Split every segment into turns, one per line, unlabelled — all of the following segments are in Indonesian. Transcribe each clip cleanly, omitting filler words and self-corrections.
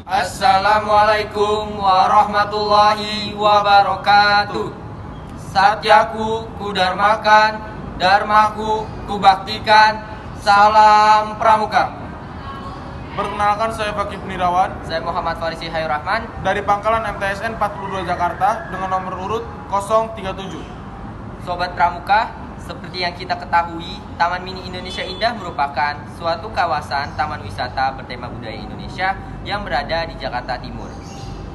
Assalamualaikum warahmatullahi wabarakatuh. Satyaku kudarmakan, dharmaku kubaktikan. Salam Pramuka.
Perkenalkan, saya Fakih Punirawan
Saya Muhammad Farisi Hayurrahman
dari Pangkalan MTSN 42 Jakarta dengan nomor urut 037.
Sobat Pramuka, seperti yang kita ketahui, Taman Mini Indonesia Indah merupakan suatu kawasan taman wisata bertema budaya Indonesia yang berada di Jakarta Timur.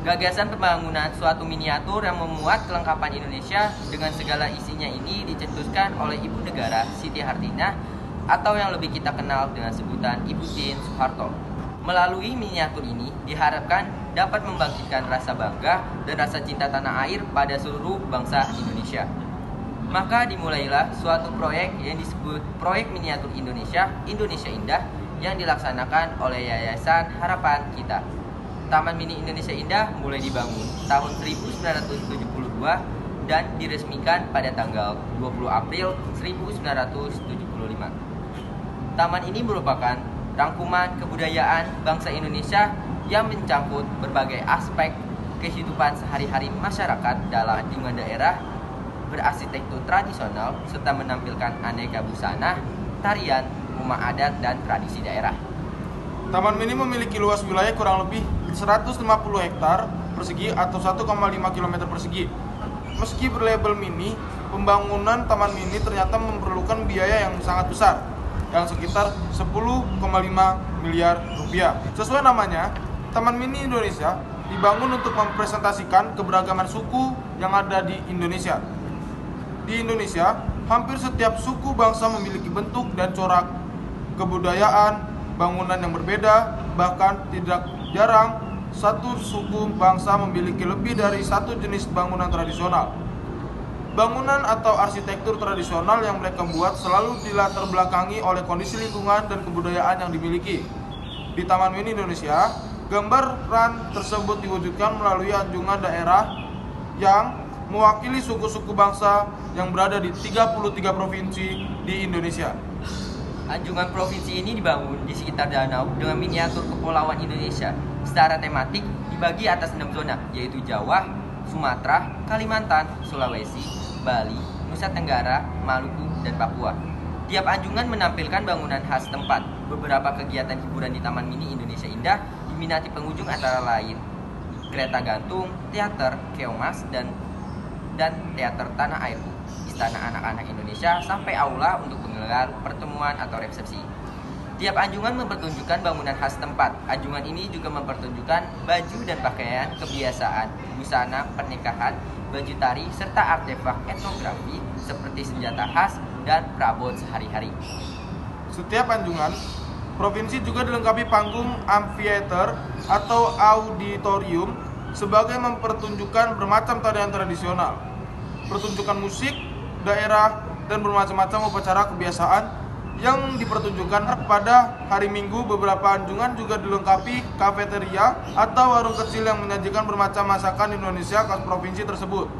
Gagasan pembangunan suatu miniatur yang memuat kelengkapan Indonesia dengan segala isinya ini dicetuskan oleh Ibu Negara Siti Hartinah atau yang lebih kita kenal dengan sebutan Ibu Tien Soeharto. Melalui miniatur ini diharapkan dapat membangkitkan rasa bangga dan rasa cinta tanah air pada seluruh bangsa Indonesia. Maka dimulailah suatu proyek yang disebut Proyek Miniatur Indonesia, Indonesia Indah yang dilaksanakan oleh Yayasan Harapan Kita. Taman Mini Indonesia Indah mulai dibangun tahun 1972 dan diresmikan pada tanggal 20 April 1975. Taman ini merupakan rangkuman kebudayaan bangsa Indonesia yang mencangkut berbagai aspek kehidupan sehari-hari masyarakat dalam lingkungan daerah, berarsitektur tradisional serta menampilkan aneka busana, tarian, rumah adat, dan tradisi daerah.
Taman Mini memiliki luas wilayah kurang lebih 150 hektar persegi atau 1,5 km persegi. Meski berlabel mini, pembangunan Taman Mini ternyata memerlukan biaya yang sangat besar, yang sekitar 10,5 miliar rupiah. Sesuai namanya, Taman Mini Indonesia dibangun untuk mempresentasikan keberagaman suku yang ada di Indonesia. Di Indonesia, hampir setiap suku bangsa memiliki bentuk dan corak kebudayaan, bangunan yang berbeda, bahkan tidak jarang satu suku bangsa memiliki lebih dari satu jenis bangunan tradisional. Bangunan atau arsitektur tradisional yang mereka buat selalu dilatar belakangi oleh kondisi lingkungan dan kebudayaan yang dimiliki. Di Taman Mini Indonesia, gambaran tersebut diwujudkan melalui anjungan daerah yang mewakili suku-suku bangsa yang berada di 33 provinsi di Indonesia.
Anjungan provinsi ini dibangun di sekitar danau dengan miniatur kepulauan Indonesia. Secara tematik dibagi atas 6 zona, yaitu Jawa, Sumatera, Kalimantan, Sulawesi, Bali, Nusa Tenggara, Maluku, dan Papua. Tiap anjungan menampilkan bangunan khas tempat. Beberapa kegiatan hiburan di Taman Mini Indonesia Indah diminati pengunjung antara lain kereta gantung, teater, keomas, dan teater tanah airku, istana anak-anak Indonesia, sampai aula untuk menggelar pertemuan atau resepsi. Tiap anjungan mempertunjukkan bangunan khas tempat. Anjungan ini juga mempertunjukkan baju dan pakaian kebiasaan, busana pernikahan, baju tari, serta artefak etnografi seperti senjata khas dan perabot sehari-hari.
Setiap anjungan, provinsi juga dilengkapi panggung amphitheater atau auditorium sebagai mempertunjukkan bermacam tarian tradisional, pertunjukan musik, daerah, dan bermacam-macam upacara kebiasaan yang dipertunjukkan. Pada hari Minggu, beberapa anjungan juga dilengkapi kafeteria atau warung kecil yang menyajikan bermacam masakan Indonesia khas provinsi tersebut,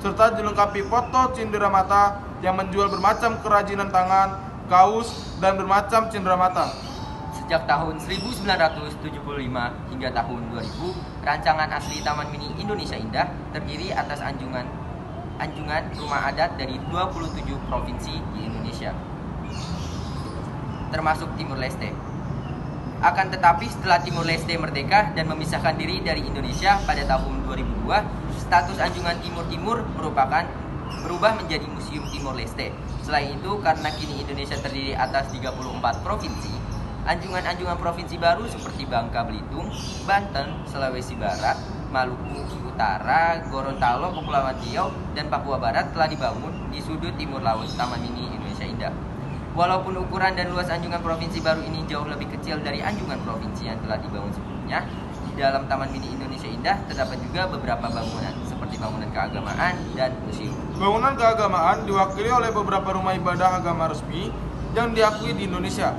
serta dilengkapi foto cenderamata yang menjual bermacam kerajinan tangan, kaos, dan bermacam cenderamata.
Sejak tahun 1975 hingga tahun 2000, rancangan asli Taman Mini Indonesia Indah terdiri atas anjungan rumah adat dari 27 provinsi di Indonesia, termasuk Timur Leste. Akan tetapi setelah Timur Leste merdeka dan memisahkan diri dari Indonesia pada tahun 2002, status anjungan Timur-Timur berubah menjadi Museum Timur Leste. Selain itu, karena kini Indonesia terdiri atas 34 provinsi, anjungan-anjungan provinsi baru seperti Bangka Belitung, Banten, Sulawesi Barat, Maluku Utara, Gorontalo, Kepulauan Riau, dan Papua Barat telah dibangun di sudut timur laut Taman Mini Indonesia Indah. Walaupun ukuran dan luas anjungan provinsi baru ini jauh lebih kecil dari anjungan provinsi yang telah dibangun sebelumnya, di dalam Taman Mini Indonesia Indah terdapat juga beberapa bangunan seperti bangunan keagamaan dan museum.
Bangunan keagamaan diwakili oleh beberapa rumah ibadah agama resmi yang diakui di Indonesia.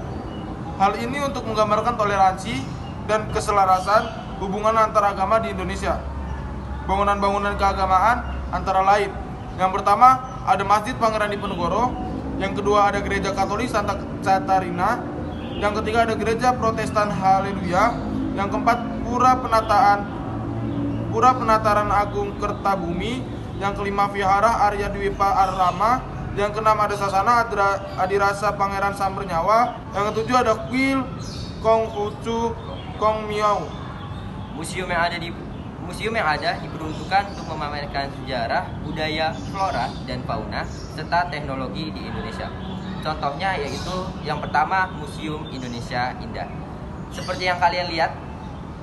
Hal ini untuk menggambarkan toleransi dan keselarasan hubungan antar agama di Indonesia. Bangunan-bangunan keagamaan antara lain, yang pertama ada Masjid Pangeran Diponegoro, yang kedua ada Gereja Katolik Santa Catarina, yang ketiga ada Gereja Protestan Haleluya, yang keempat Pura Penataran Agung Kertabumi, yang kelima Vihara Arya Dwipa Arama, yang keenam ada Sasana Adirasa Pangeran Sambernyawa, yang ketujuh ada Kuil Konghucu Kongmiao.
Museum yang ada diperuntukkan untuk memamerkan sejarah, budaya, flora, dan fauna, serta teknologi di Indonesia. Contohnya yaitu yang pertama, Museum Indonesia Indah. Seperti yang kalian lihat,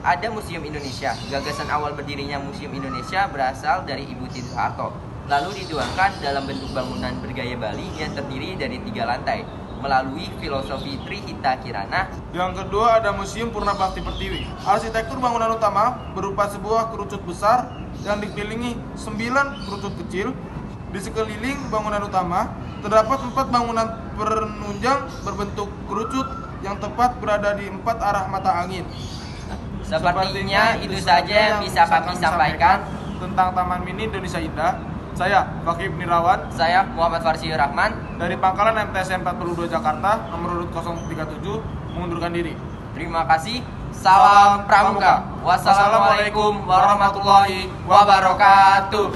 ada Museum Indonesia. Gagasan awal berdirinya Museum Indonesia berasal dari Ibu Tien Soeharto, lalu dituangkan dalam bentuk bangunan bergaya Bali yang terdiri dari 3 lantai, melalui filosofi Trihita Kirana.
Yang kedua ada Museum Purna Bakti Pertiwi. Arsitektur bangunan utama berupa sebuah kerucut besar yang dikelilingi 9 kerucut kecil. Di sekeliling bangunan utama terdapat 4 bangunan penunjang berbentuk kerucut yang tepat berada di 4 arah mata angin.
Sepertinya itu saja yang bisa kami sampaikan
tentang Taman Mini Indonesia Indah. Saya Fakih Nirawan,
Saya Muhammad Farsi Rahman
dari Pangkalan MTSM 42 Jakarta, nomor urut 037, mengundurkan diri.
Terima kasih. Salam Pramuka. Wassalamualaikum warahmatullahi wabarakatuh.